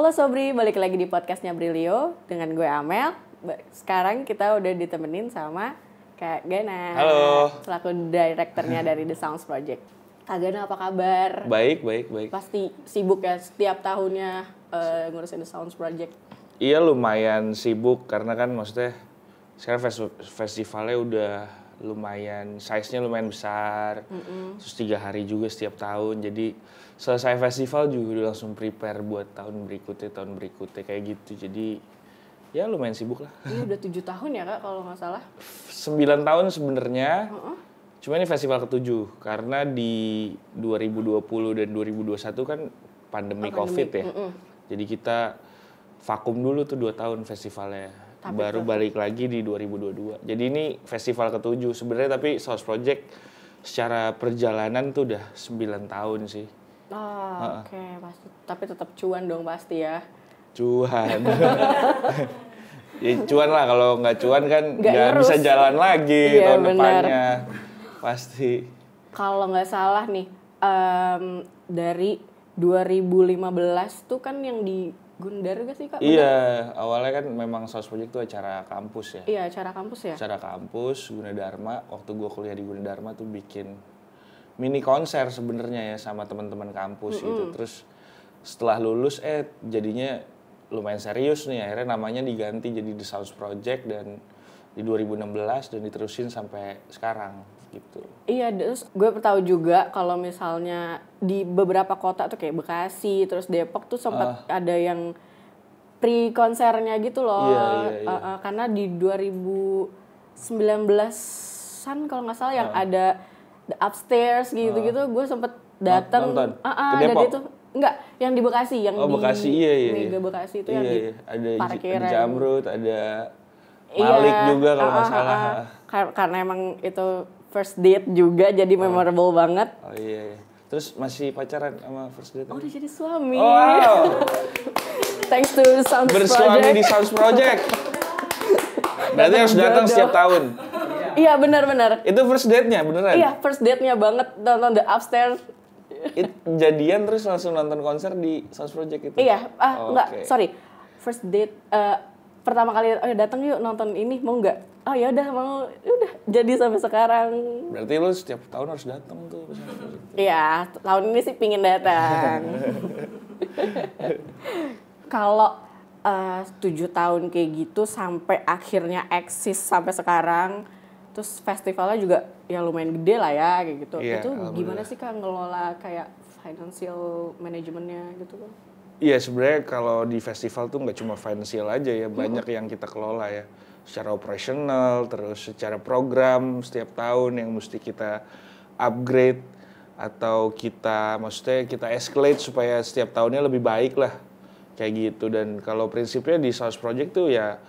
Halo Sobri, balik lagi di podcastnya Brilio dengan gue Amel. Sekarang kita udah ditemenin sama Kak Gana. Halo. Selaku direkturnya dari The Sounds Project. Kak Gana apa kabar? Baik. Pasti sibuk ya setiap tahunnya ngurusin The Sounds Project. Iya lumayan sibuk karena kan maksudnya sekarang festivalnya udah lumayan, size-nya lumayan besar. Terus 3 hari juga setiap tahun, jadi selesai festival juga udah langsung prepare buat tahun berikutnya kayak gitu. Jadi ya lumayan sibuk lah. Ini udah 7 tahun ya Kak kalau nggak salah? 9 tahun sebenarnya. Cuma ini festival ke-7 karena di 2020 dan 2021 kan pandemi Covid ya. Jadi kita vakum dulu tuh 2 tahun festivalnya. Baru balik lagi di 2022. Jadi ini festival ke-7 sebenarnya, tapi Sounds Project secara perjalanan tuh udah 9 tahun sih. Oke, pasti. Tapi tetap cuan dong pasti ya. Cuan. Ya cuan lah, kalau nggak cuan kan nggak bisa jalan lagi iya, tahun depannya. Pasti. Kalau nggak salah nih, dari 2015 tuh kan yang di Gundar gak sih Kak? Iya, awalnya kan memang Sounds Project tuh acara kampus ya. Iya, acara kampus ya. Acara kampus Gunadarma. Waktu gue kuliah di Gunadarma tuh bikin mini konser sebenarnya ya sama teman-teman kampus gitu. Terus setelah lulus jadinya lumayan serius nih, akhirnya namanya diganti jadi The Sounds Project dan di 2016 dan diterusin sampai sekarang gitu. Iya, terus gue tahu juga kalau misalnya di beberapa kota tuh kayak Bekasi, terus Depok tuh sempat ada yang pre-konsernya gitu loh. Iya. Karena di 2019-an kalau nggak salah yang ada The Upstairs gitu-gitu, gue sempet datang. Ke Depok? Itu enggak, yang di Bekasi, yang di Bekasi, iya. Mega Bekasi itu yang di parkiran. Ada Jamrut, ada Malik juga kalau nggak salah. Karena emang itu first date juga, jadi memorable banget. Oh iya. Terus masih pacaran sama first date? Oh, udah jadi suami. Wow. Thanks to Sounds Project. Bersuami di Sounds Project. Berarti harus datang setiap tahun. Iya, benar. Itu first date-nya beneran? Iya, first date-nya banget, nonton The Upstairs. Jadian terus langsung nonton konser di Sounds Project itu? Iya, enggak, sorry. First date, pertama kali datang yuk nonton ini, mau nggak? Oh ya udah, mau. Udah, jadi sampai sekarang. Berarti lu setiap tahun harus datang tuh. Iya, tahun ini sih pingin datang. Kalau 7 tahun kayak gitu sampai akhirnya eksis sampai sekarang, terus festivalnya juga ya lumayan gede lah ya kayak gitu. Iya, itu gimana sih Kak ngelola kayak financial manajemennya gitu kan? Iya, sebenarnya kalau di festival tuh nggak cuma financial aja ya, banyak yang kita kelola ya. Secara operasional, terus secara program setiap tahun yang mesti kita upgrade atau maksudnya kita escalate supaya setiap tahunnya lebih baik lah. Kayak gitu. Dan kalau prinsipnya di Sounds Project tuh ya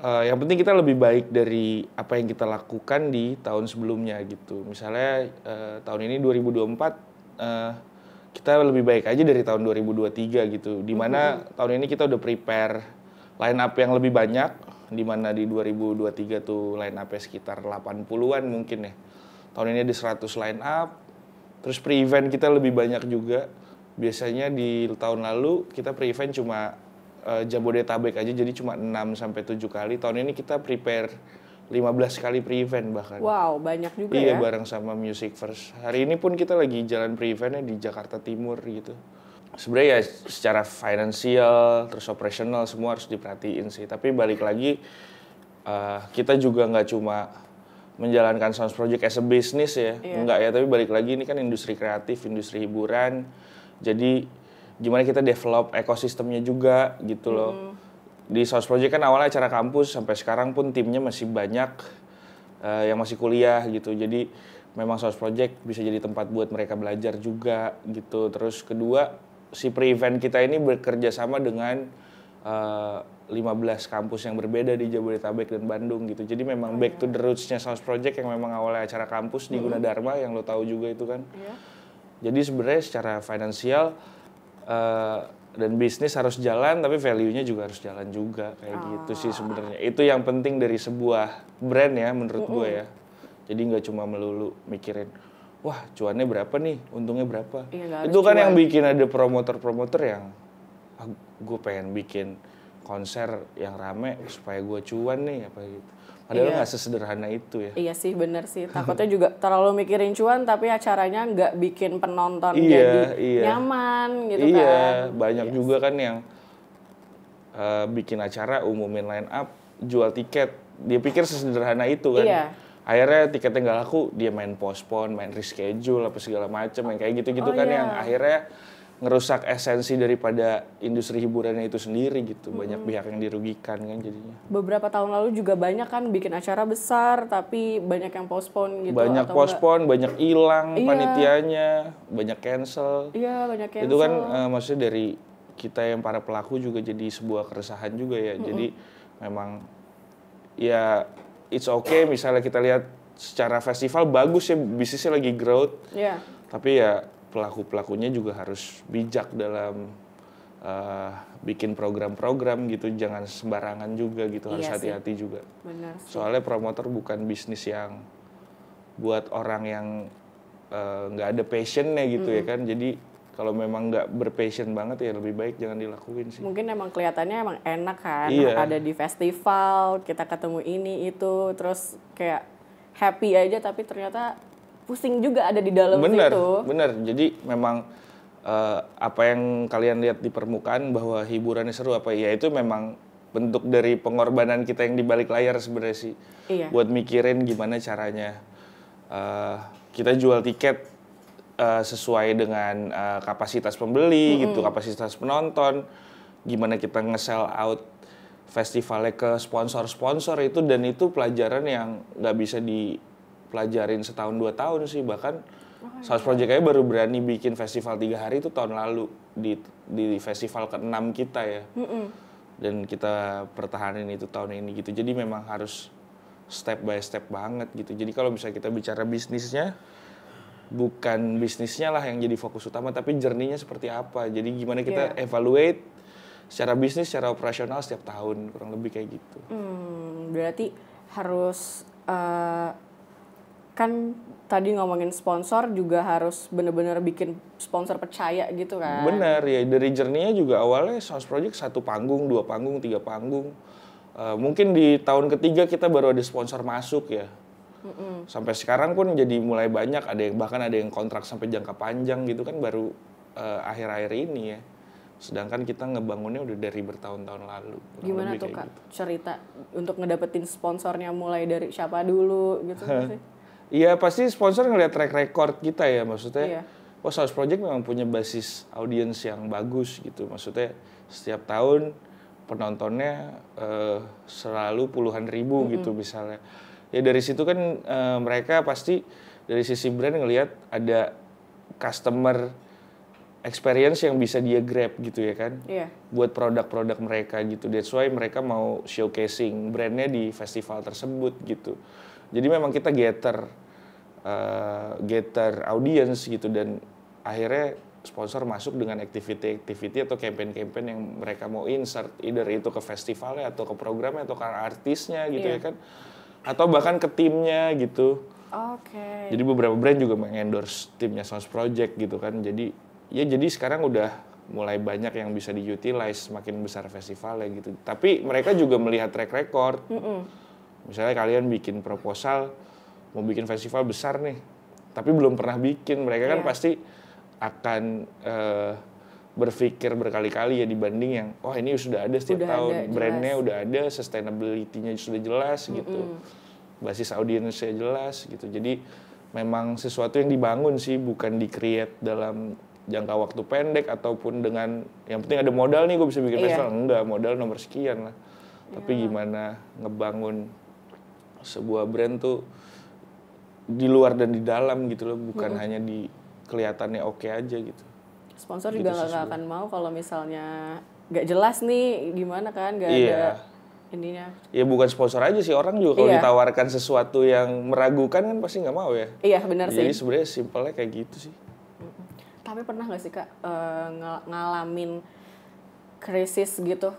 yang penting kita lebih baik dari apa yang kita lakukan di tahun sebelumnya gitu. Misalnya tahun ini 2024 kita lebih baik aja dari tahun 2023 gitu. Dimana tahun ini kita udah prepare line up yang lebih banyak, dimana di 2023 tuh line up-nya sekitar 80-an mungkin ya. Tahun ini ada 100 line up, terus pre-event kita lebih banyak juga. Biasanya di tahun lalu kita pre-event cuma Jabodetabek aja, jadi cuma 6-7 kali. Tahun ini kita prepare 15 kali pre-event bahkan. Wow, banyak juga ya? Iya, ya? bareng sama Music First. Hari ini pun kita lagi jalan pre-eventnya di Jakarta Timur gitu. Sebenarnya ya secara finansial, terus operasional semua harus diperhatiin sih. Tapi balik lagi, kita juga nggak cuma menjalankan Sounds Project as a business ya. Enggak ya, tapi balik lagi ini kan industri kreatif, industri hiburan. Jadi gimana kita develop ekosistemnya juga gitu loh. Di Sounds Project kan awalnya acara kampus, sampai sekarang pun timnya masih banyak yang masih kuliah gitu. Jadi memang Sounds Project bisa jadi tempat buat mereka belajar juga gitu. Terus kedua, si pre-event kita ini bekerja sama dengan 15 kampus yang berbeda di Jabodetabek dan Bandung gitu. Jadi memang back to the roots-nya Sounds Project yang memang awalnya acara kampus di Gunadarma yang lo tahu juga itu kan. Jadi sebenarnya secara finansial dan bisnis harus jalan, tapi value-nya juga harus jalan juga kayak gitu sih sebenarnya. Itu yang penting dari sebuah brand ya menurut gue ya. Jadi nggak cuma melulu mikirin wah cuannya berapa nih, untungnya berapa. Itu kan yang bikin ada promotor-promotor yang gue pengen bikin konser yang rame supaya gue cuan nih apa gitu. Padahal nggak sesederhana itu ya. Iya sih, bener sih. Takutnya juga terlalu mikirin cuan tapi acaranya nggak bikin penonton jadi nyaman gitu kan. Iya, banyak juga kan yang bikin acara umumin line up, jual tiket. Dia pikir sesederhana itu kan. Iya. Akhirnya tiketnya nggak laku, dia main postpone, main reschedule, apa segala macam, yang kayak gitu-gitu kan yang akhirnya ngerusak esensi daripada industri hiburannya itu sendiri gitu. Banyak pihak yang dirugikan kan jadinya. Beberapa tahun lalu juga banyak kan bikin acara besar tapi banyak yang postpone gitu. Banyak postpone, banyak hilang panitianya, banyak cancel. Iya, banyak cancel. Itu kan maksudnya dari kita yang para pelaku juga jadi sebuah keresahan juga ya. Jadi memang ya it's okay misalnya kita lihat secara festival bagus ya, bisnisnya lagi growth. Iya. Tapi ya pelaku-pelakunya juga harus bijak dalam bikin program-program gitu, jangan sembarangan juga gitu, harus hati-hati juga. Benar sih. Soalnya promotor bukan bisnis yang buat orang yang nggak ada passionnya gitu ya kan. Jadi kalau memang nggak berpassion banget ya lebih baik jangan dilakuin sih. Mungkin emang kelihatannya emang enak kan, ada di festival, kita ketemu ini itu, terus kayak happy aja tapi ternyata pusing juga ada di dalam situ. Bener. Jadi memang apa yang kalian lihat di permukaan bahwa hiburannya seru apa ya itu memang bentuk dari pengorbanan kita yang di balik layar sebenarnya sih. Iya. Buat mikirin gimana caranya kita jual tiket sesuai dengan kapasitas pembeli gitu, kapasitas penonton, gimana kita nge-sell out festivalnya ke sponsor-sponsor itu, dan itu pelajaran yang nggak bisa dipelajarin setahun 2 tahun sih. Bahkan South Project aja baru berani bikin festival 3 hari itu tahun lalu di festival ke-6 kita ya. Dan kita pertahanin itu tahun ini gitu. Jadi memang harus step by step banget gitu. Jadi kalau misalnya kita bicara bisnisnya, bukan bisnisnya lah yang jadi fokus utama, tapi journey-nya seperti apa. Jadi gimana kita evaluate secara bisnis, secara operasional setiap tahun, kurang lebih kayak gitu. Berarti harus kan tadi ngomongin sponsor juga harus bener-bener bikin sponsor percaya gitu kan. Bener ya, dari journey-nya juga awalnya South Project 1 panggung, 2 panggung, 3 panggung. Mungkin di tahun ketiga kita baru ada sponsor masuk ya. Sampai sekarang pun jadi mulai banyak, bahkan ada yang kontrak sampai jangka panjang gitu kan baru akhir-akhir ini ya. Sedangkan kita ngebangunnya udah dari bertahun-tahun lalu. Gimana tuh Kak cerita untuk ngedapetin sponsornya, mulai dari siapa dulu gitu sih? Iya pasti sponsor ngeliat track record kita ya, maksudnya South Project memang punya basis audiens yang bagus gitu. Maksudnya setiap tahun penontonnya selalu puluhan ribu gitu misalnya. Ya dari situ kan mereka pasti dari sisi brand ngelihat ada customer experience yang bisa dia grab gitu ya kan. Buat produk-produk mereka gitu. That's why mereka mau showcasing brandnya di festival tersebut gitu. Jadi memang kita gather audience gitu, dan akhirnya sponsor masuk dengan activity atau campaign-campaign yang mereka mau insert, either itu ke festivalnya atau ke programnya atau ke artisnya gitu ya kan. Atau bahkan ke timnya gitu. Jadi beberapa brand juga mengendorse timnya South Project gitu kan. Jadi sekarang udah mulai banyak yang bisa diutilize semakin besar festivalnya gitu. Tapi mereka juga melihat track record. Misalnya kalian bikin proposal mau bikin festival besar nih, tapi belum pernah bikin, mereka kan pasti akan berpikir berkali-kali ya dibanding yang ini sudah ada setiap tahun, brandnya udah ada, sustainability-nya sudah jelas gitu, basis audiensnya jelas gitu. Jadi memang sesuatu yang dibangun sih, bukan di-create dalam jangka waktu pendek ataupun dengan yang penting ada modal nih gue bisa bikin festival. Enggak, modal nomor sekian lah. Tapi gimana ngebangun sebuah brand tuh di luar dan di dalam gitu loh, bukan hanya di kelihatannya oke aja gitu. Sponsor gitu juga nggak akan mau kalau misalnya nggak jelas nih gimana kan, nggak ada ininya. Ya bukan sponsor aja sih, orang juga kalau ditawarkan sesuatu yang meragukan kan pasti nggak mau ya. Iya benar sih. Jadi sebenarnya simpelnya kayak gitu sih. Tapi pernah nggak sih Kak ngalamin krisis gitu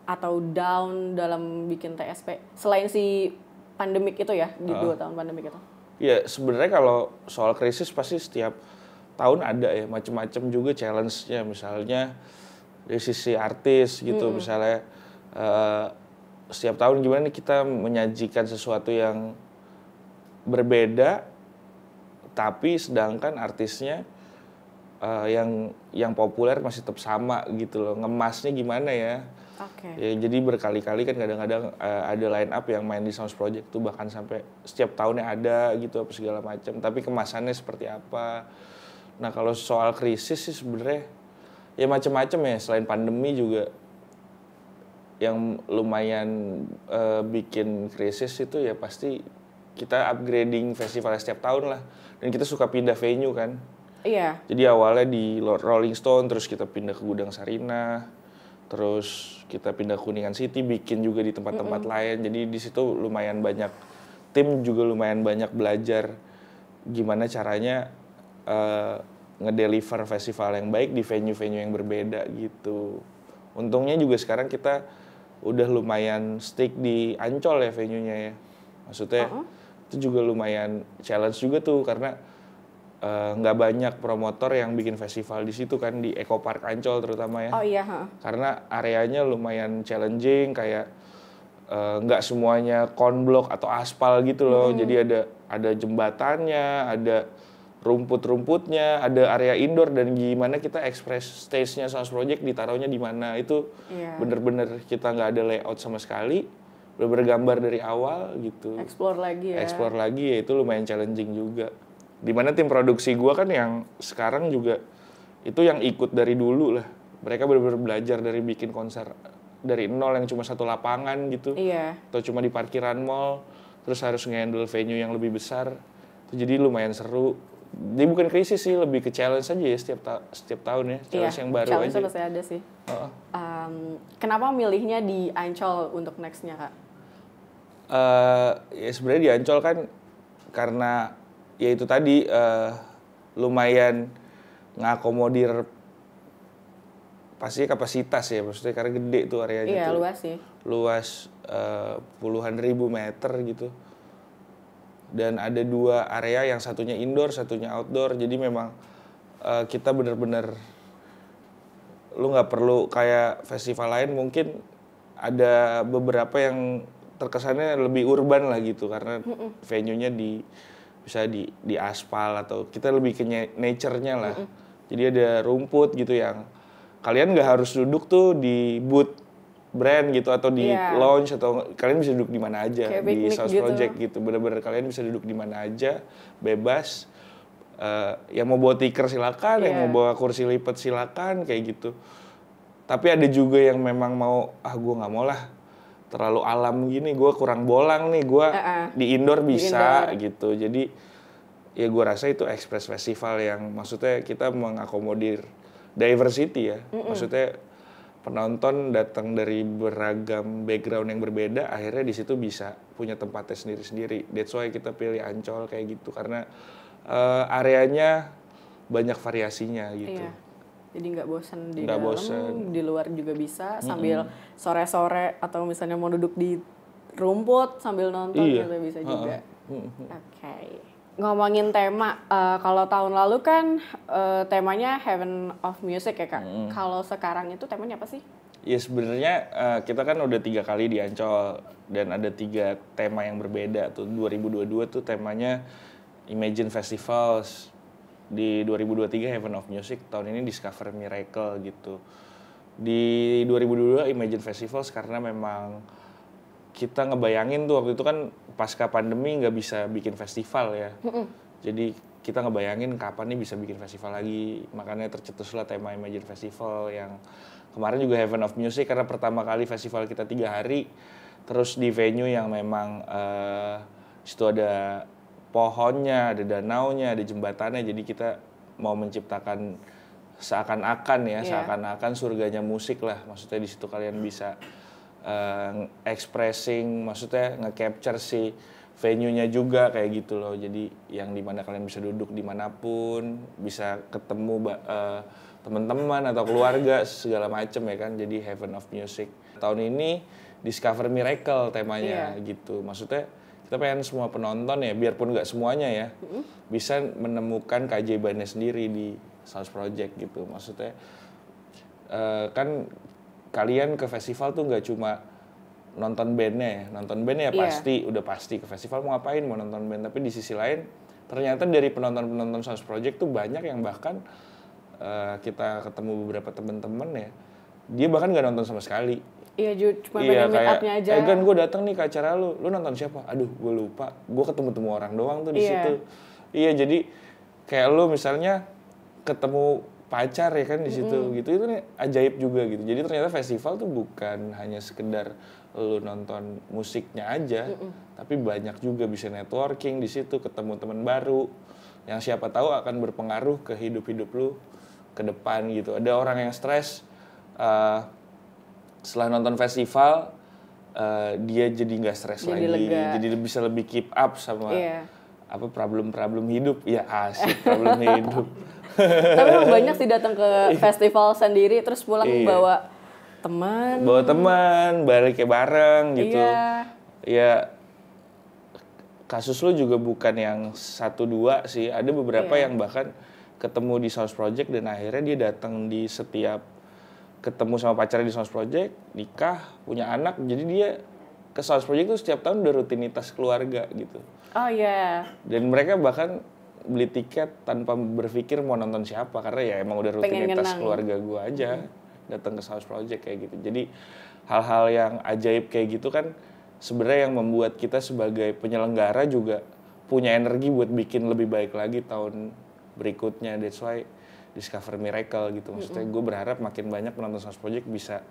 atau down dalam bikin TSP selain si pandemik itu ya, di 2 tahun pandemik itu? Ya sebenarnya kalau soal krisis pasti setiap tahun ada ya macam-macam juga challenge-nya, misalnya dari sisi artis gitu, misalnya setiap tahun gimana nih kita menyajikan sesuatu yang berbeda, tapi sedangkan artisnya yang populer masih tetap sama gitu loh, ngemasnya gimana ya. Okay. Ya, jadi berkali-kali kan kadang-kadang ada line up yang main di Sounds Project tuh bahkan sampai setiap tahunnya ada gitu apa segala macam, tapi kemasannya seperti apa. Nah kalau soal krisis sih sebenarnya ya macam-macam ya, selain pandemi juga yang lumayan bikin krisis itu ya pasti kita upgrading festival setiap tahun lah, dan kita suka pindah venue kan. Iya. Jadi awalnya di Rolling Stone, terus kita pindah ke Gudang Sarina, terus kita pindah ke Kuningan City, bikin juga di tempat-tempat lain. Jadi di situ lumayan banyak, tim juga lumayan banyak belajar gimana caranya ngedeliver festival yang baik di venue-venue yang berbeda gitu. Untungnya juga sekarang kita udah lumayan stick di Ancol ya venue-nya ya. Maksudnya itu juga lumayan challenge juga tuh, karena nggak banyak promotor yang bikin festival di situ kan, di Eco Park Ancol terutama ya. Oh iya. Karena areanya lumayan challenging, kayak nggak semuanya konblok atau aspal gitu loh. Jadi ada jembatannya, ada rumput-rumputnya, ada area indoor, dan gimana kita express stage-nya Sounds Project ditaruhnya di mana. Itu bener-bener kita nggak ada layout sama sekali, bener-bener gambar dari awal gitu. Explore lagi ya, itu lumayan challenging juga. Dimana tim produksi gue kan yang sekarang juga itu yang ikut dari dulu lah. Mereka bener-bener belajar dari bikin konser dari nol yang cuma satu lapangan gitu. Iya. Atau cuma di parkiran mall, terus harus nge-handle venue yang lebih besar. Jadi lumayan seru. Jadi bukan krisis sih, lebih ke challenge aja ya setiap tahun ya, challenge yang baru challenge aja. Challenge pasti ada sih. Kenapa milihnya di Ancol untuk next-nya, Kak? Ya sebenarnya di Ancol kan karena ya itu tadi lumayan ngakomodir pasti kapasitas ya, maksudnya karena gede tuh areanya. Iya, tuh. luas sih. Luas puluhan ribu meter gitu. Dan ada 2 area, yang satunya indoor, satunya outdoor. Jadi memang kita benar-benar, lu nggak perlu kayak festival lain mungkin ada beberapa yang terkesannya lebih urban lah gitu, karena venue-nya bisa di aspal, atau kita lebih ke nature-nya lah. Jadi ada rumput gitu yang kalian nggak harus duduk tuh di booth brand gitu atau di lounge, atau kalian bisa duduk di mana aja kayak di Sounds Project gitu. Bener-bener kalian bisa duduk di mana aja, bebas. Yang mau bawa tikar silakan, yang mau bawa kursi lipat silakan kayak gitu. Tapi ada juga yang memang mau, gue nggak mau lah terlalu alam gini, gue kurang bolang nih, gue di indoor bisa gitu. Jadi ya gue rasa itu Express Festival yang maksudnya kita mengakomodir diversity ya. Maksudnya penonton datang dari beragam background yang berbeda, akhirnya di situ bisa punya tempatnya sendiri-sendiri. That's why kita pilih Ancol kayak gitu, karena areanya banyak variasinya gitu. Iya. Jadi nggak bosan di dalam, di luar juga bisa sambil sore-sore atau misalnya mau duduk di rumput sambil nonton gitu bisa juga. Oke. Ngomongin tema, kalau tahun lalu kan temanya Heaven of Music ya, Kak. Kalau sekarang itu temanya apa sih? Ya sebenarnya kita kan udah 3 kali di Ancol, dan ada 3 tema yang berbeda tuh. 2022 tuh temanya Imagine Festivals, di 2023 Heaven of Music, tahun ini Discover Miracle gitu. Di 2022 Imagine Festivals karena memang kita ngebayangin tuh waktu itu kan pasca pandemi nggak bisa bikin festival ya. Jadi kita ngebayangin kapan nih bisa bikin festival lagi. Makanya tercetuslah tema Imagine Festival yang kemarin juga Heaven of Music, karena pertama kali festival kita 3 hari. Terus di venue yang memang situ ada pohonnya, ada danaunya, ada jembatannya. Jadi kita mau menciptakan seakan-akan surganya musik lah. Maksudnya di situ kalian bisa expressing, maksudnya nge-capture si venue-nya juga kayak gitu loh. Jadi yang dimana kalian bisa duduk dimanapun, bisa ketemu teman-teman atau keluarga segala macem ya kan. Jadi Heaven of Music. Tahun ini Discover Miracle temanya gitu. Maksudnya kita kita pengen semua penonton ya, biarpun nggak semuanya ya, bisa menemukan keajaibannya sendiri di Saus Project gitu. Maksudnya kan kalian ke festival tuh nggak cuma nonton bandnya ya, pasti udah pasti ke festival mau ngapain, mau nonton band. Tapi di sisi lain ternyata dari penonton Saus Project tuh banyak yang bahkan kita ketemu beberapa teman-teman ya, dia bahkan nggak nonton sama sekali. Iya, cuma pengen meet up-nya aja. Kan gue datang nih ke acara lu nonton siapa? Aduh, gue lupa. Gue ketemu orang doang tuh di situ. Iya, jadi kayak lu misalnya ketemu pacar ya kan di situ gitu, itu nih ajaib juga gitu. Jadi ternyata festival tuh bukan hanya sekedar lu nonton musiknya aja, tapi banyak juga bisa networking di situ, ketemu teman baru yang siapa tahu akan berpengaruh ke hidup lu ke depan gitu. Ada orang yang stres setelah nonton festival, dia jadi nggak stres lagi, lega. Jadi bisa lebih keep up sama apa problem hidup. Ya asik problem hidup. Tapi emang banyak sih datang ke festival sendiri terus pulang bawa teman, balik kayak bareng gitu. Ya kasus lu juga bukan yang 1-2 sih, ada beberapa yang bahkan ketemu di Saus Project dan akhirnya dia datang di setiap ketemu sama pacarnya di Saus Project, nikah, punya anak, jadi dia ke Saus Project tuh setiap tahun udah rutinitas keluarga gitu. Oh iya. Dan mereka bahkan beli tiket tanpa berpikir mau nonton siapa, karena ya emang udah rutinitas keluarga gue aja datang ke Saus Project kayak gitu. Jadi hal-hal yang ajaib kayak gitu kan sebenarnya yang membuat kita sebagai penyelenggara juga punya energi buat bikin lebih baik lagi tahun berikutnya. That's why Discover Miracle gitu. Maksudnya gue berharap makin banyak penonton Saus Project bisa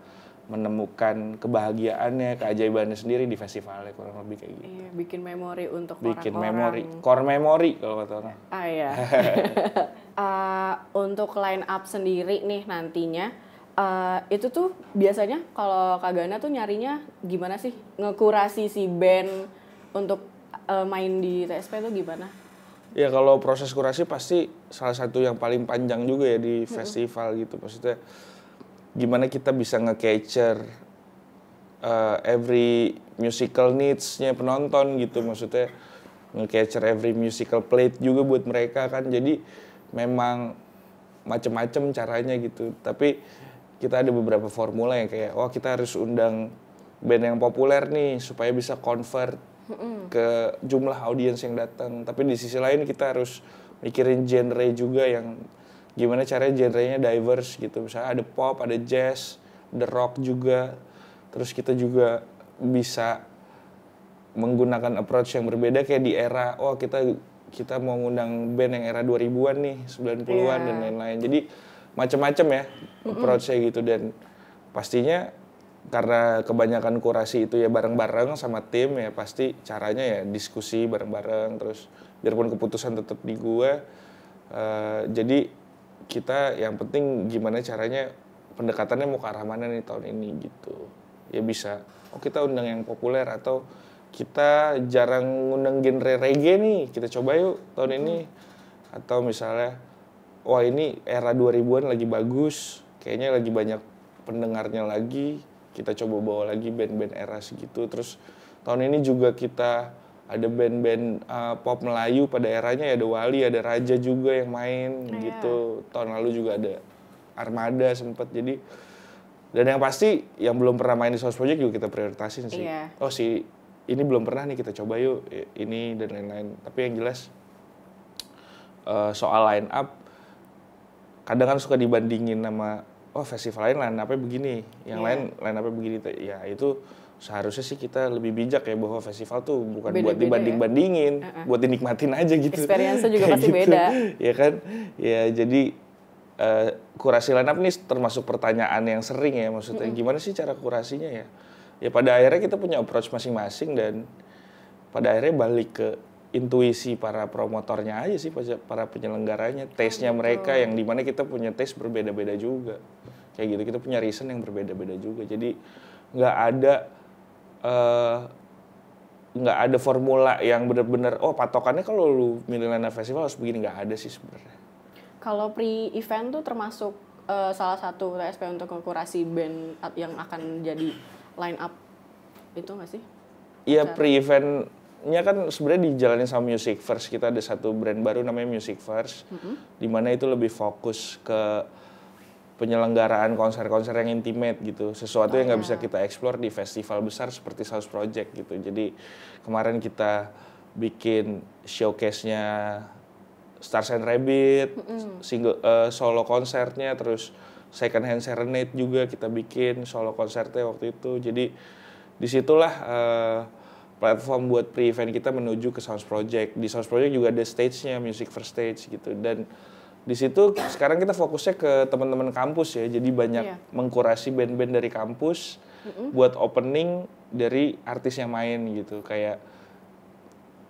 menemukan kebahagiaannya, keajaibannya sendiri di festivalnya, kurang lebih kayak gitu. Iya, bikin memori untuk bikin orang-orang. Core memory kalau kata orang. Iya. Untuk line up sendiri nih nantinya, itu tuh biasanya kalau Kak Gana tuh nyarinya gimana sih? Ngekurasi si band untuk main di TSP tuh gimana? Ya kalau proses kurasi pasti salah satu yang paling panjang juga ya di festival gitu. Maksudnya gimana kita bisa nge-capture every musical needs-nya penonton gitu. Maksudnya nge-capture every musical plate juga buat mereka kan. Jadi memang macem-macem caranya gitu. Tapi kita ada beberapa formula yang kayak, kita harus undang band yang populer nih supaya bisa convert ke jumlah audiens yang datang. Tapi di sisi lain kita harus mikirin genre juga yang gimana caranya genrenya diverse gitu. Misalnya ada pop, ada jazz, ada rock juga. Terus kita juga bisa menggunakan approach yang berbeda kayak di era, kita mau ngundang band yang era 2000-an nih, 90-an dan lain-lain. Jadi macam-macam ya approach-nya gitu. Dan pastinya karena kebanyakan kurasi itu ya bareng-bareng sama tim ya, pasti caranya ya diskusi bareng-bareng, terus biarpun keputusan tetap di gue. Jadi kita yang penting gimana caranya pendekatannya mau ke arah mana nih tahun ini gitu. Ya bisa, kita undang yang populer, atau kita jarang ngundang genre reggae nih, kita coba yuk tahun ini. Atau misalnya, ini era 2000-an lagi bagus, kayaknya lagi banyak pendengarnya lagi, kita coba bawa lagi band-band era segitu. Terus tahun ini juga kita ada band-band pop Melayu pada eranya ya, ada Wali, ada Raja juga yang main gitu. Tahun lalu juga ada Armada sempet. Jadi dan yang pasti yang belum pernah main di Saus Project juga kita prioritasin sih. Ini belum pernah nih, kita coba yuk ini dan lain-lain. Tapi yang jelas soal line up kadang kan suka dibandingin sama festival lain line up-nya begini, yang lain line up-nya begini. Ya itu seharusnya sih kita lebih bijak ya, bahwa festival tuh bukan buat dibanding-bandingin, buat dinikmatin aja gitu. Experience-nya juga pasti gitu. Beda. Ya kan? Ya jadi kurasi line up nih termasuk pertanyaan yang sering ya, maksudnya gimana sih cara kurasinya ya? Ya pada akhirnya kita punya approach masing-masing dan pada akhirnya balik ke intuisi para promotornya aja sih, para penyelenggaranya, taste-nya mereka yang dimana kita punya taste berbeda-beda juga. Kayak gitu, kita punya reason yang berbeda-beda juga. Jadi nggak ada formula yang benar-benar patokannya kalau lu milih line up festival harus begini, nggak ada sih sebenarnya. Kalau pre-event tuh termasuk salah satu TSP untuk kurasi band yang akan jadi line up itu nggak sih? Iya, pre-event prosesnya kan sebenarnya dijalanin sama Music First. Kita ada satu brand baru namanya Music First, di mana itu lebih fokus ke penyelenggaraan konser-konser yang intimate gitu, sesuatu yang nggak bisa kita explore di festival besar seperti South Project gitu. Jadi kemarin kita bikin showcase-nya Stars and Rabbit, solo konsernya, terus Second Hand Serenade juga kita bikin solo konsernya waktu itu. Jadi disitulah platform buat pre-event kita menuju ke Sounds Project. Di Sounds Project juga ada stage-nya, Music First Stage gitu. Dan di situ sekarang kita fokusnya ke teman-teman kampus ya. Jadi banyak mengkurasi band-band dari kampus buat opening dari artis yang main gitu. Kayak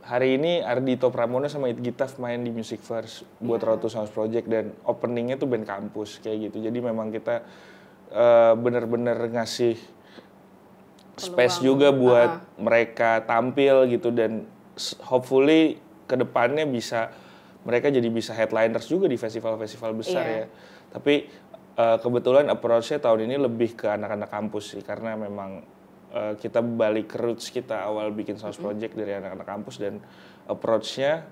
hari ini Ardhito Pramono sama It Gitaf main di Music First buat Road to Sounds Project, dan openingnya tuh band kampus kayak gitu. Jadi memang kita bener-bener ngasih space juga buat mereka tampil gitu, dan hopefully kedepannya mereka jadi bisa headliners juga di festival-festival besar ya. Tapi kebetulan approach-nya tahun ini lebih ke anak-anak kampus sih, karena memang kita balik ke roots kita awal bikin Sounds Project dari anak-anak kampus, dan approach-nya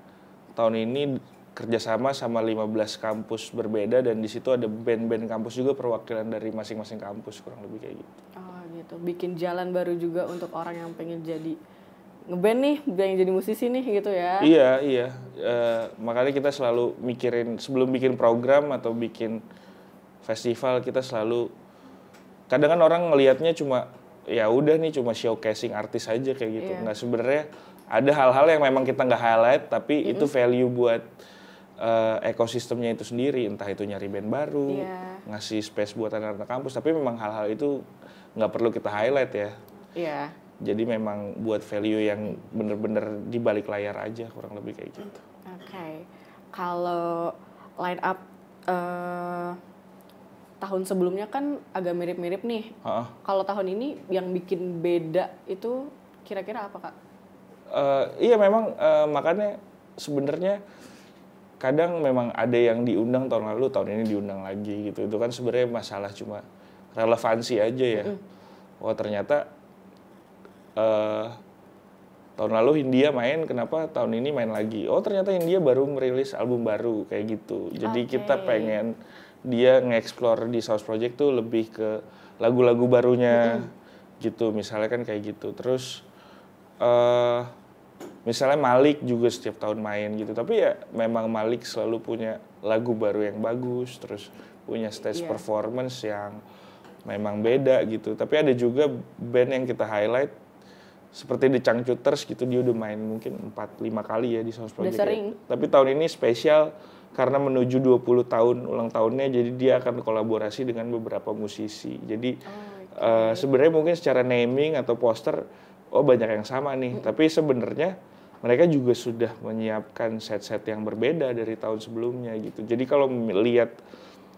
tahun ini kerjasama sama 15 kampus berbeda, dan di situ ada band-band kampus juga, perwakilan dari masing-masing kampus, kurang lebih kayak gitu. Oh gitu, bikin jalan baru juga untuk orang yang pengen jadi ngeband nih, pengen jadi musisi nih gitu ya. Iya. Makanya kita selalu mikirin sebelum bikin program atau bikin festival, kita selalu, kadang kan orang ngelihatnya cuma ya udah nih cuma showcasing artis aja kayak gitu. Nggak, sebenarnya ada hal-hal yang memang kita nggak highlight, tapi itu value buat ekosistemnya itu sendiri. Entah itu nyari band baru, ngasih space buat anak-anak kampus, tapi memang hal-hal itu nggak perlu kita highlight ya. Iya. Jadi memang buat value yang bener-bener di balik layar aja, kurang lebih kayak gitu. Oke. Kalau line up tahun sebelumnya kan agak mirip-mirip nih. Kalau tahun ini yang bikin beda itu kira-kira apa, Kak? Iya memang makanya sebenarnya kadang memang ada yang diundang tahun lalu, tahun ini diundang lagi gitu. Itu kan sebenarnya masalah cuma relevansi aja ya. Oh ternyata tahun lalu Hindia main, kenapa tahun ini main lagi? Oh ternyata Hindia baru merilis album baru kayak gitu. Jadi kita pengen dia nge-explore di Sounds Project tuh lebih ke lagu-lagu barunya gitu, misalnya kan kayak gitu. Terus misalnya Malik juga setiap tahun main gitu, tapi ya memang Malik selalu punya lagu baru yang bagus, terus punya stage performance yang memang beda gitu. Tapi ada juga band yang kita highlight seperti The Changcuters gitu, dia udah main mungkin 4-5 kali ya di Sounds Project ya. Tapi tahun ini spesial karena menuju 20 tahun ulang tahunnya, jadi dia akan kolaborasi dengan beberapa musisi. Jadi sebenarnya mungkin secara naming atau poster banyak yang sama nih, tapi sebenarnya mereka juga sudah menyiapkan set-set yang berbeda dari tahun sebelumnya gitu. Jadi kalau melihat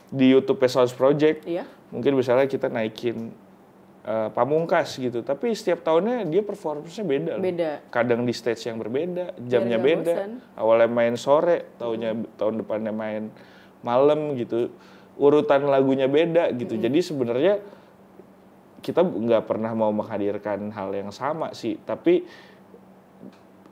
di YouTube Sounds Project, mungkin misalnya kita naikin Pamungkas gitu, tapi setiap tahunnya dia performance-nya beda. Kadang di stage yang berbeda, jamnya beda. Awalnya main sore, tahun depannya main malam gitu. Urutan lagunya beda gitu. Jadi sebenarnya kita nggak pernah mau menghadirkan hal yang sama sih, tapi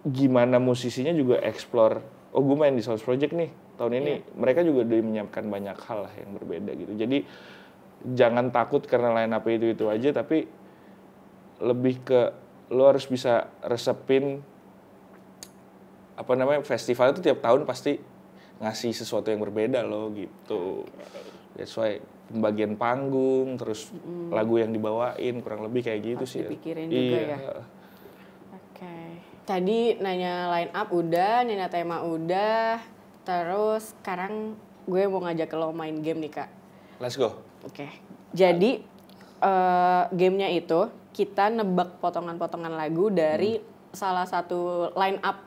gimana musisinya juga explore. Oh gue main di Sounds Project nih tahun ini. Mereka juga udah menyiapkan banyak hal lah yang berbeda gitu. Jadi jangan takut karena line up itu aja, tapi lebih ke lo harus bisa resepin festival itu tiap tahun pasti ngasih sesuatu yang berbeda lo gitu. That's why pembagian panggung, terus lagu yang dibawain, kurang lebih kayak gitu harus sih. Dipikirin juga ya. Oke. Tadi nanya line up udah, nanya tema udah, terus sekarang gue mau ngajak lo main game nih, Kak. Let's go. Oke, jadi gamenya itu kita nebak potongan-potongan lagu dari salah satu line up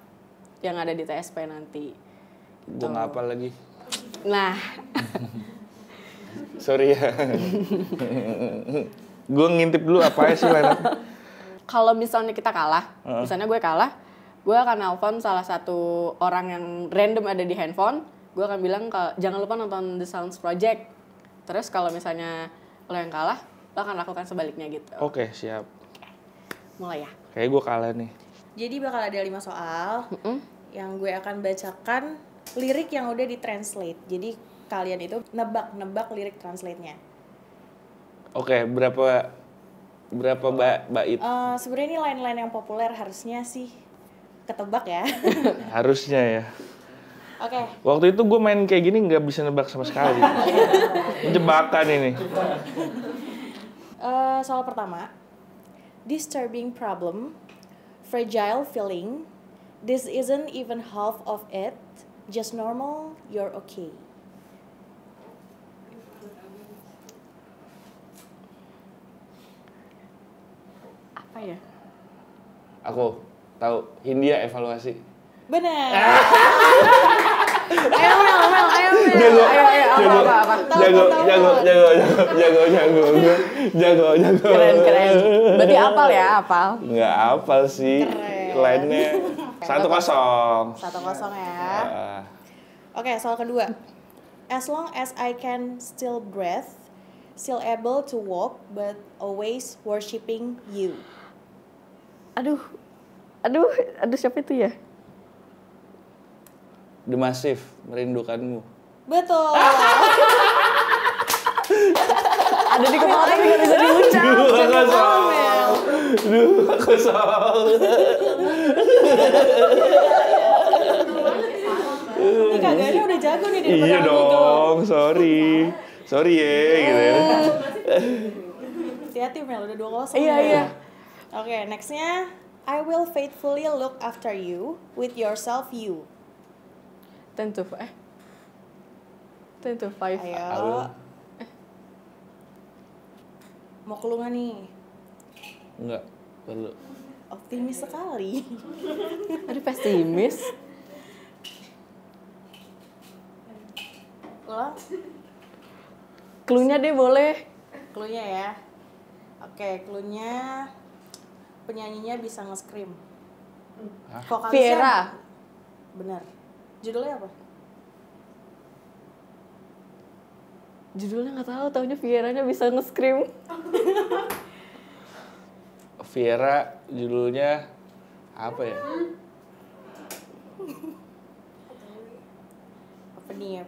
yang ada di TSP nanti. Gue nggak hafal lagi. Nah, sorry ya. Gue ngintip dulu apa sih line up. Kalau misalnya kita kalah, misalnya gue kalah, gue akan nelpon salah satu orang yang random ada di handphone. Gue akan bilang jangan lupa nonton The Sounds Project. Terus kalau misalnya lo yang kalah, lo akan lakukan sebaliknya gitu. Oke, siap. Mulai ya. Kayak gue kalah nih. Jadi bakal ada 5 soal yang gue akan bacakan lirik yang udah ditranslate. Jadi kalian itu nebak lirik translate-nya. Oke, berapa bait? Sebenarnya ini line-line yang populer, harusnya sih ketebak ya. Harusnya ya. Oke. Waktu itu gue main kayak gini nggak bisa nebak sama sekali. Jebakan ini. Soal pertama. Disturbing problem, fragile feeling, this isn't even half of it, just normal, you're okay. Apa ya? Aku tahu, Hindia evaluasi. Benar. Ayo Mel. Jago. Apa? Jago. Keren. Berarti apal ya, apal? Nggak apal sih. Lainnya 1-0. 1-0 ya. Oke, soal kedua. As long as I can still breathe, still able to walk, but always worshiping you. Aduh, siapa itu ya? The Massive, merindukanmu. Betul. Ada di kepala tapi nggak bisa diucap. 2-0. Ini kagaknya udah jago nih di depan Iya aku dong, sorry ya gitu ya. Hati-hati Mel, udah 2-0. Iya. Oke, nextnya I will faithfully look after you with yourself you. 10 to 5. Ayo. Mau clue nggak nih? Enggak, perlu. Optimis sekali. Aduh, pesimis. Ulang. Cluenya deh boleh. Cluenya ya. Oke, cluenya penyanyinya bisa nge-scream. Vokalisnya Viera. Benar. Judulnya apa? Judulnya nggak tahu, taunya Vieranya bisa nge-scream. Viera judulnya apa ya? Apa nih?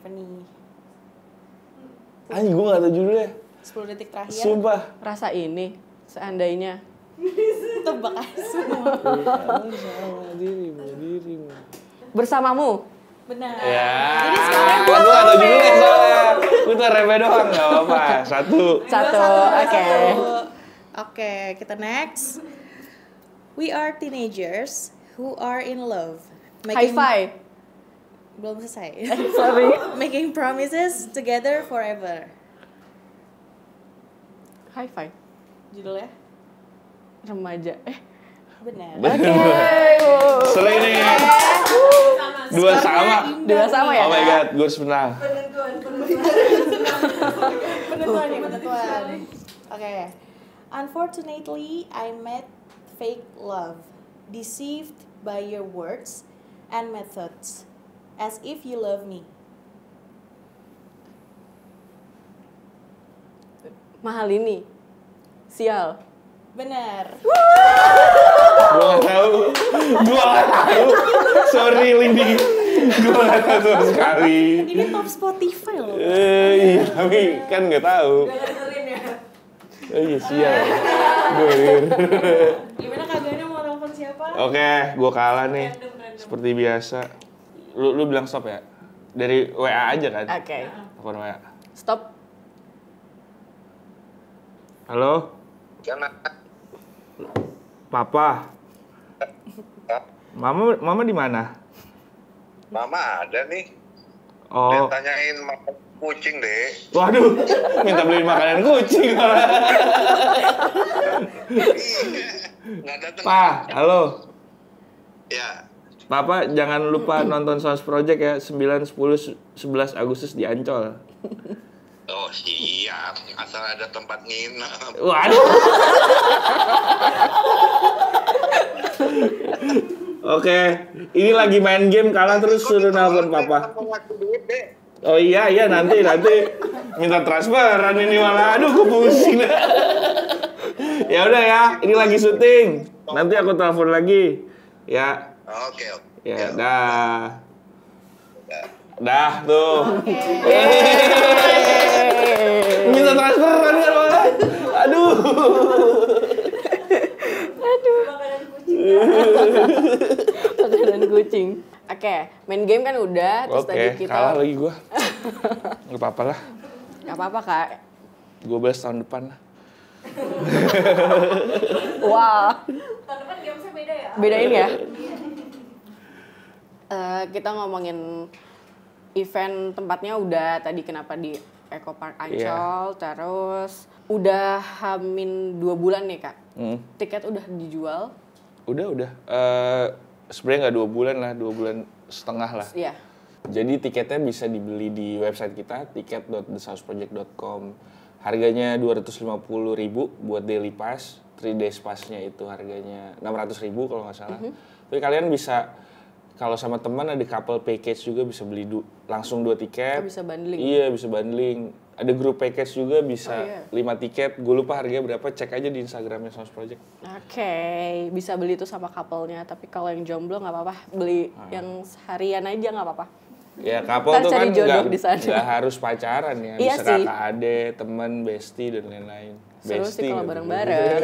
Anjing, gue gak tau judulnya. 10 detik terakhir. Sumpah. Rasa ini, seandainya. Tebak aja semua. Sama dirimu. Bersamamu. Benar. Ya. Jadi sekarang gue gak tau judulnya soalnya. Gue tuh remeh doang, gak apa-apa. 1. Oke. Oke, kita next. We are teenagers who are in love. High five. Belum selesai. Sorry. Making promises together forever. High five. Judulnya? Remaja. Benar. Seru ini. 2 sama. 2 sama ya? Oh my god, gue harus menang. Penentuan. Oke. Unfortunately, I met fake love, deceived by your words and methods, as if you love me. Mahal ini. Sial. Benar. Gue gak tahu. Sorry Lindy. Gue gak tahu sama sekali. Ini top Spotify loh. Iya, tapi kan gak tahu. Oh iya, sial. Gimana kagaknya mau telepon siapa? Oke, gue kalah nih. Seperti biasa. Lu bilang stop ya? Dari WA aja kan? Oke. Telepon WA. Stop. Halo? Papa. Mama di mana? Mama ada nih. Oh. Dia tanyain makan kucing deh. Waduh, minta beliin makanan kucing malah. Nggak datang. Pa, halo. Ya. Papa jangan lupa nonton Sounds Project ya, 9, 10, 11 Agustus di Ancol. Oh siap, asal ada tempat nginep. Waduh. Oke, ini lagi main game kalah terus suruh nelfon Papa. Oh iya nanti minta transferan ini malah, aduh gue pusing. Ya udah ya, ini lagi syuting. Nanti aku telepon lagi. Ya. Oke. Ya, dah. Dah tuh. Minta transferan kan malah. Aduh. Makanan kucing. Oke, main game kan udah, terus tadi kita kalah lagi gua. Gak apa-apa lah. Gak apa-apa, Kak. 12 tahun depan lah. Wah. Tahun depan gamesnya beda ya? Bedain ya. Kita ngomongin event tempatnya udah tadi kenapa di Eco Park Ancol, terus udah hamin 2 bulan nih Kak. Tiket udah dijual? Udah. Sebenarnya nggak 2 bulan lah, 2 bulan setengah lah. Iya. Jadi tiketnya bisa dibeli di website kita, tiket.thesouseproject.com. Harganya 250.000 buat daily pass, 3 days passnya itu harganya 600.000 kalau nggak salah. Tapi kalian bisa, kalau sama teman ada couple package juga bisa beli langsung 2 tiket. Bisa bundling. Iya, bisa bundling. Ada group package juga bisa 5 tiket. Gue lupa harganya berapa, cek aja di Instagramnya Sounds Project. Oke, bisa beli itu sama couple-nya. Tapi kalau yang jomblo nggak apa-apa, beli yang seharian aja nggak apa-apa. Ya couple tuh kan nggak harus pacaran ya, iya bisa sih. kakak ade, teman, bestie dan lain-lain. Seru sih kalau bareng-bareng.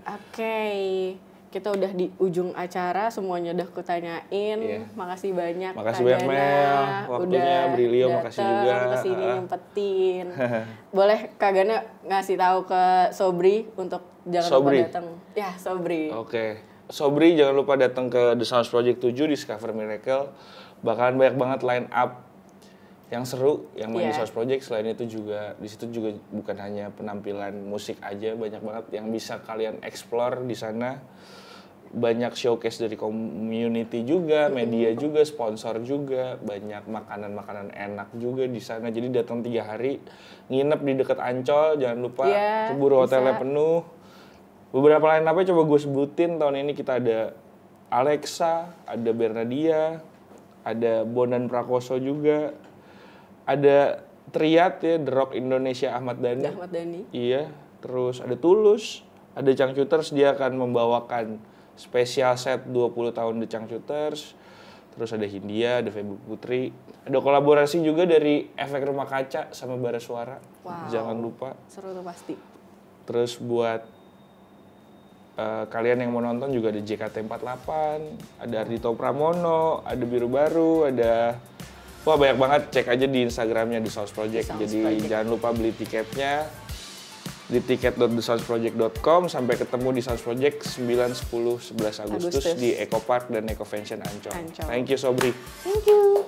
Oke, kita udah di ujung acara, semuanya udah kutanyain. Makasih banyak. Makasih banyak Mel, waktunya Brilio, makasih juga. Kesini nyempetin. Boleh Kak Gana ngasih tahu ke Sobri untuk jangan lupa datang. Ya, Sobri. Oke. Sobri jangan lupa datang ke The Sounds Project 7 Discover Miracle. Bakalan banyak banget line up yang seru yang main di Sounds Project. Selain itu juga di situ juga bukan hanya penampilan musik aja, banyak banget yang bisa kalian explore di sana. Banyak showcase dari community juga, media juga, sponsor juga, banyak makanan-makanan enak juga di sana. Jadi datang 3 hari, nginep di dekat Ancol, jangan lupa keburu hotelnya penuh. Beberapa line up-nya coba gue sebutin. Tahun ini kita ada Alexa, ada Bernadia, ada Bondan Prakoso juga, ada Triad ya, The Rock Indonesia Ahmad Dhani. Iya, terus ada Tulus, ada Changcuters, dia akan membawakan spesial set 20 tahun The Changcuters. Terus ada Hindia, ada Feby Putri. Ada kolaborasi juga dari Efek Rumah Kaca sama Bara Suara. Wow. Jangan lupa. Seru tuh pasti. Terus buat kalian yang mau nonton juga ada JKT48, ada Ardhito Pramono, ada Biru Baru, ada banyak banget. Cek aja di Instagramnya The Sounds Project. Jadi jangan lupa beli tiketnya di tiket.thesouseproject.com. Sampai ketemu di Sounds Project 9, 10, 11 Agustus di Eco Park dan Eco Vention Ancol. Thank you Sobri. Thank you.